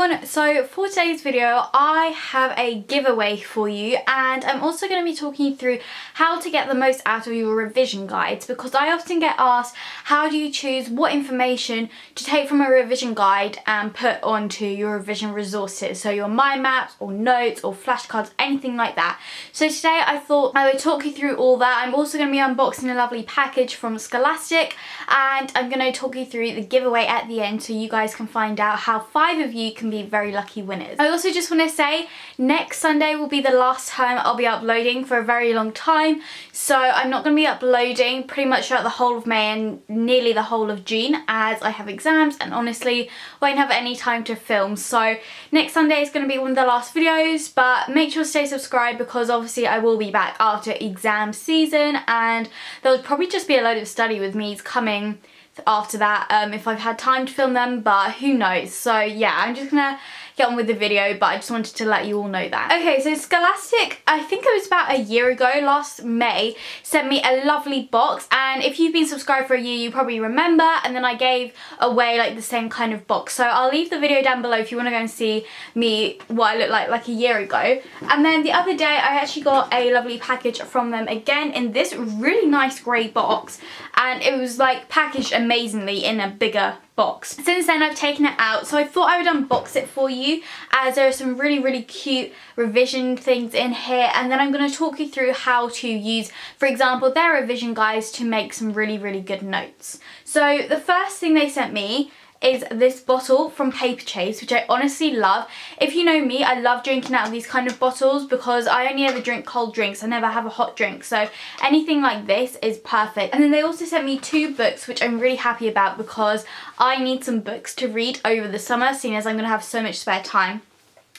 everyone, so for today's video I have a giveaway for you, and I'm also going to be talking you through how to get the most out of your revision guides, because I often get asked how do you choose what information to take from a revision guide and put onto your revision resources, so your mind maps or notes or flashcards, anything like that. So today I thought I would talk you through all that. I'm also going to be unboxing a lovely package from Scholastic, and I'm going to talk you through the giveaway at the end so you guys can find out how 5 of you can be very lucky winners. I also just want to say next Sunday will be the last time I'll be uploading for a very long time, so I'm not going to be uploading pretty much throughout the whole of May and nearly the whole of June, as I have exams and honestly won't have any time to film. So next Sunday is going to be one of the last videos, but make sure to stay subscribed because obviously I will be back after exam season, and there'll probably just be a load of study with me coming after that if I've had time to film them, but who knows. So yeah, I'm just gonna get on with the video, but I just wanted to let you all know that. Okay, so Scholastic, I think it was about a year ago, last May, sent me a lovely box, and if you've been subscribed for a year you probably remember, and then I gave away like the same kind of box, so I'll leave the video down below if you want to go and see me what I look like a year ago. And then the other day I actually got a lovely package from them again in this really nice grey box, and it was like packaged amazingly in a bigger box. Since then I've taken it out, so I thought I would unbox it for you, as there are some really cute revision things in here, and then I'm going to talk you through how to use, for example, their revision guides to make some really good notes. So the first thing they sent me is this bottle from Paper Chase, which I honestly love. If you know me, I love drinking out of these kind of bottles because I only ever drink cold drinks. I never have a hot drink, so anything like this is perfect. And then they also sent me 2 books, which I'm really happy about because I need some books to read over the summer, seeing as I'm going to have so much spare time.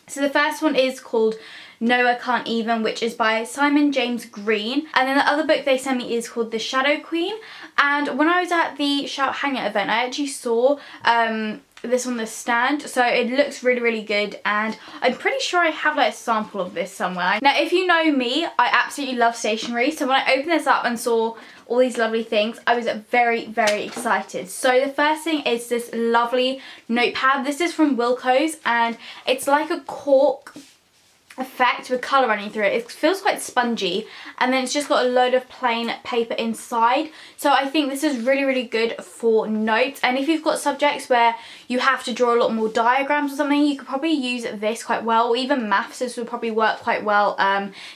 So the first one is called No, I Can't Even, which is by Simon James Green, and then the other book they sent me is called The Shadow Queen. And when I was at the Shout Hangout event, I actually saw this on the stand, so it looks really good, and I'm pretty sure I have like a sample of this somewhere. Now if you know me, I absolutely love stationery, so when I opened this up and saw all these lovely things, I was very excited. So the first thing is this lovely notepad. This is from Wilko's, and it's like a cork effect with colour running through it. It feels quite spongy, and then it's just got a load of plain paper inside, so I think this is really good for notes. And if you've got subjects where you have to draw a lot more diagrams or something, you could probably use this quite well, or even maths. This would probably work quite well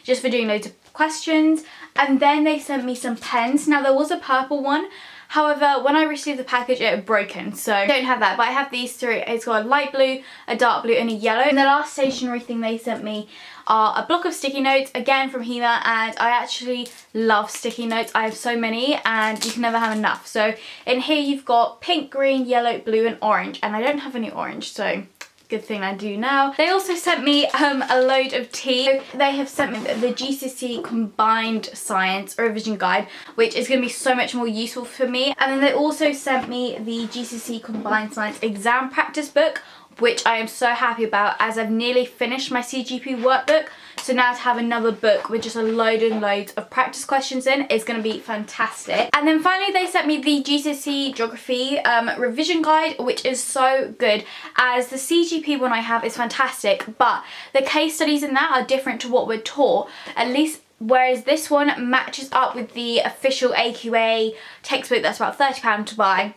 just for doing loads of questions. And then they sent me some pens. Now there was a purple one, however, when I received the package it had broken, so I don't have that, but I have these 3. It's got a light blue, a dark blue and a yellow. And the last stationery thing they sent me are a block of sticky notes, again from Hema, and I actually love sticky notes. I have so many and you can never have enough. So in here you've got pink, green, yellow, blue and orange, and I don't have any orange, so good thing I do now. They also sent me a load of tea. They have sent me the GCSE Combined Science Revision Guide, which is going to be so much more useful for me. And then they also sent me the GCSE Combined Science Exam Practice Book, which I am so happy about, as I've nearly finished my CGP workbook. So now to have another book with just a load and loads of practice questions in is going to be fantastic. And then finally they sent me the GCSE Geography Revision Guide, which is so good, as the CGP one I have is fantastic, but the case studies in that are different to what we're taught, at least. Whereas this one matches up with the official AQA textbook that's about £30 to buy.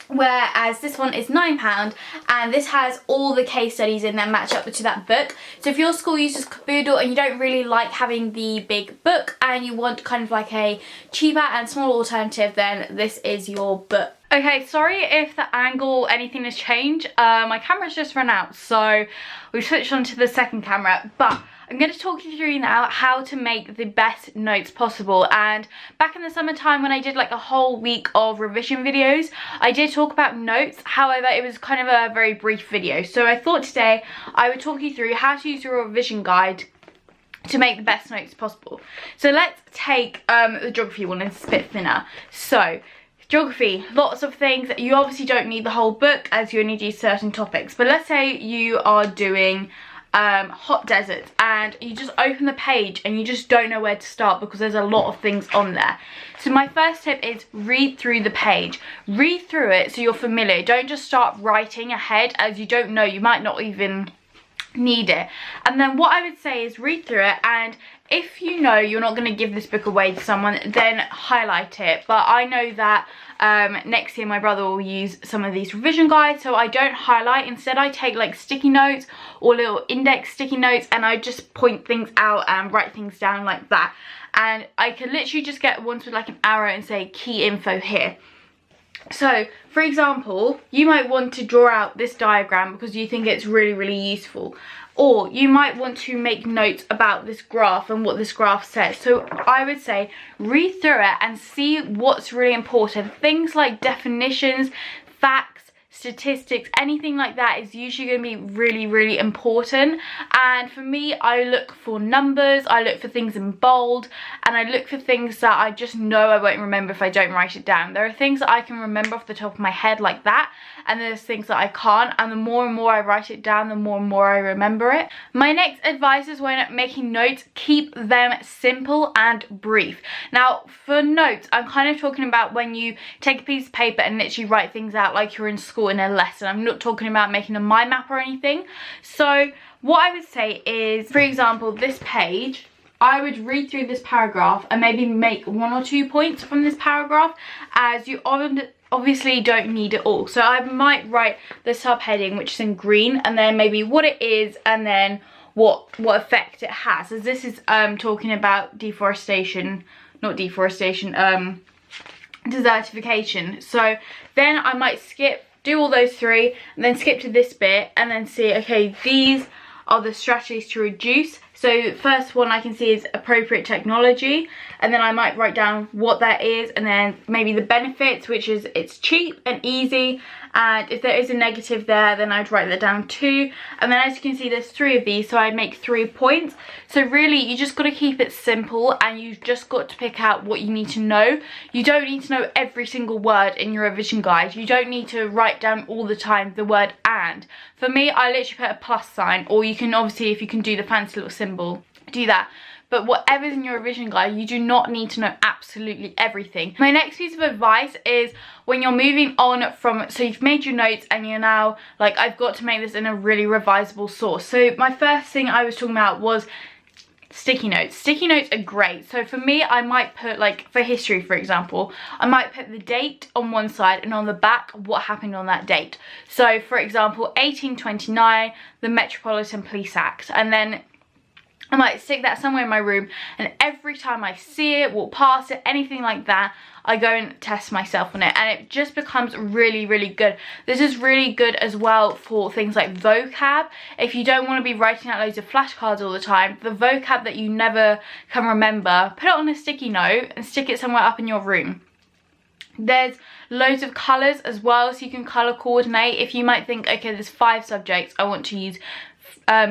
Whereas this one is £9, and this has all the case studies in that match up to that book. So if your school uses Caboodle and you don't really like having the big book and you want kind of like a cheaper and smaller alternative, then this is your book. Okay, sorry if the angle or anything has changed. My camera's just run out, so we've switched on to the second camera, but I'm going to talk you through now how to make the best notes possible. And back in the summertime when I did like a whole week of revision videos, I did talk about notes, however it was kind of a very brief video. So I thought today I would talk you through how to use your revision guide to make the best notes possible. So let's take the geography one, it's a bit thinner. So geography, lots of things. You obviously don't need the whole book as you only do certain topics, but let's say you are doing hot deserts, and you just open the page and you just don't know where to start because there's a lot of things on there. So my first tip is read through the page. Read through it so you're familiar. Don't just start writing ahead as you don't know. You might not even need it. And then what I would say is read through it, and if you know you're not going to give this book away to someone, then highlight it. But I know that next year my brother will use some of these revision guides, so I don't highlight. Instead I take like sticky notes or little index sticky notes, and I just point things out and write things down like that. And I can literally just get ones with like an arrow and say key info here. So for example, you might want to draw out this diagram because you think it's really useful, or you might want to make notes about this graph and what this graph says. So I would say read through it and see what's really important. Things like definitions, facts, statistics, anything like that is usually going to be really important. And for me, I look for numbers, I look for things in bold, and I look for things that I just know I won't remember if I don't write it down. There are things that I can remember off the top of my head like that, and there's things that I can't, and the more and more I write it down, the more and more I remember it. My next advice is when making notes, keep them simple and brief. Now for notes, I'm kind of talking about when you take a piece of paper and literally write things out like you're in school in a lesson. I'm not talking about making a mind map or anything. So what I would say is, for example, this page, I would read through this paragraph and maybe make 1 or 2 points from this paragraph, as you obviously don't need it all. So I might write the subheading, which is in green, and then maybe what it is, and then what effect it has, as this is talking about deforestation, not deforestation, desertification. So then I might do all those 3 and then skip to this bit and then see, okay, these are the strategies to reduce. So first one I can see is appropriate technology, and then I might write down what that is, and then maybe the benefits, which is it's cheap and easy, and if there is a negative there, then I'd write that down too. And then as you can see, there's 3 of these, so I'd make 3 points. So really you just got to keep it simple, and you've just got to pick out what you need to know. You don't need to know every single word in your revision guide. You don't need to write down all the time the word and. For me, I literally put a plus sign, or you can obviously, if you can do the fancy little symbol, do that. But whatever's in your revision guide, you do not need to know absolutely everything. My next piece of advice is when you're moving on from, so you've made your notes and you're now like, I've got to make this in a really revisable source. So my first thing I was talking about was sticky notes. Sticky notes are great. So for me, I might put, like for history for example, I might put the date on one side and on the back what happened on that date. So for example, 1829, the Metropolitan Police Act, and then I might stick that somewhere in my room, and every time I see it, walk past it, anything like that, I go and test myself on it, and it just becomes really good. This is really good as well for things like vocab. If you don't want to be writing out loads of flashcards all the time, the vocab that you never can remember, put it on a sticky note and stick it somewhere up in your room. There's loads of colours as well, so you can colour coordinate. If you might think, okay, there's 5 subjects I want to use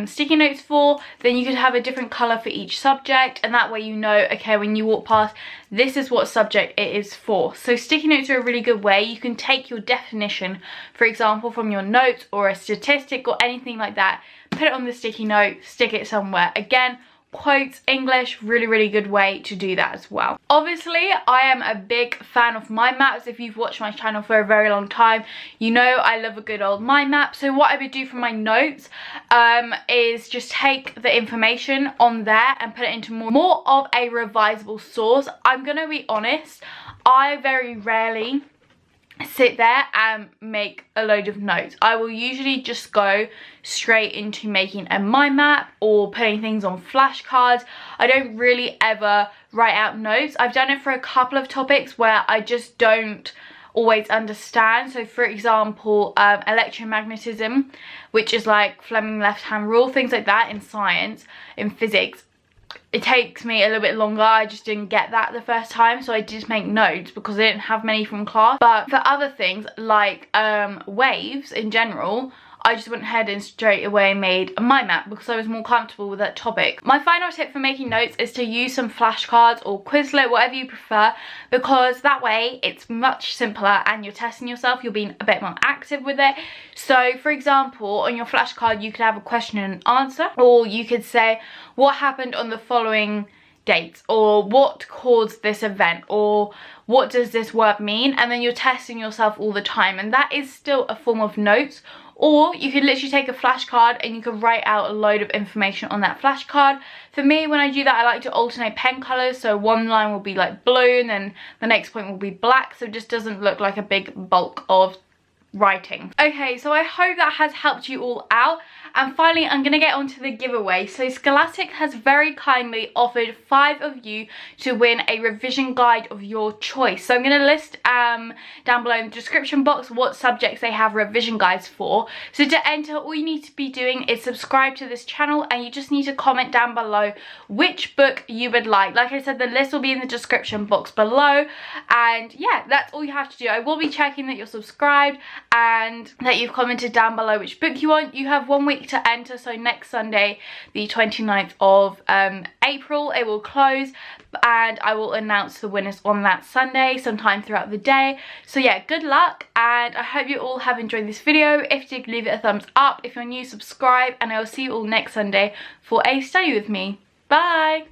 sticky notes for, then you could have a different colour for each subject, and that way you know, okay, when you walk past, this is what subject it is for. So sticky notes are a really good way. You can take your definition, for example, from your notes or a statistic or anything like that, put it on the sticky note, stick it somewhere. Again, quotes, English, really good way to do that as well. Obviously, I am a big fan of mind maps. If you've watched my channel for a very long time, you know I love a good old mind map. So what I would do for my notes is just take the information on there and put it into more of a revisable source. I'm gonna be honest, I very rarely sit there and make a load of notes. I will usually just go straight into making a mind map or putting things on flashcards. I don't really ever write out notes. I've done it for a couple of topics where I just don't always understand. So for example, electromagnetism, which is like Fleming left-hand rule, things like that in science, in physics. It takes me a little bit longer. I just didn't get that the first time, so I did make notes because I didn't have many from class. But for other things like waves in general, I just went ahead and straight away made a mind map because I was more comfortable with that topic. My final tip for making notes is to use some flashcards or Quizlet, whatever you prefer, because that way it's much simpler and you're testing yourself, you're being a bit more active with it. So for example, on your flashcard you could have a question and answer, or you could say what happened on the following dates, or what caused this event, or what does this word mean, and then you're testing yourself all the time, and that is still a form of notes. Or you could literally take a flashcard and you could write out a load of information on that flashcard. For me, when I do that, I like to alternate pen colours, so one line will be like blue and then the next point will be black, so it just doesn't look like a big bulk of writing. Okay, so I hope that has helped you all out. And finally, I'm going to get onto the giveaway. So Scholastic has very kindly offered 5 of you to win a revision guide of your choice. So I'm going to list down below in the description box what subjects they have revision guides for. So to enter, all you need to be doing is subscribe to this channel, and you just need to comment down below which book you would like. Like I said, the list will be in the description box below. And yeah, that's all you have to do. I will be checking that you're subscribed and that you've commented down below which book you want. You have 1 week to enter, so next Sunday the 29th of April it will close, and I will announce the winners on that Sunday sometime throughout the day. So yeah, good luck, and I hope you all have enjoyed this video. If you did, leave it a thumbs up. If you're new, subscribe, and I will see you all next Sunday for a study with me. Bye.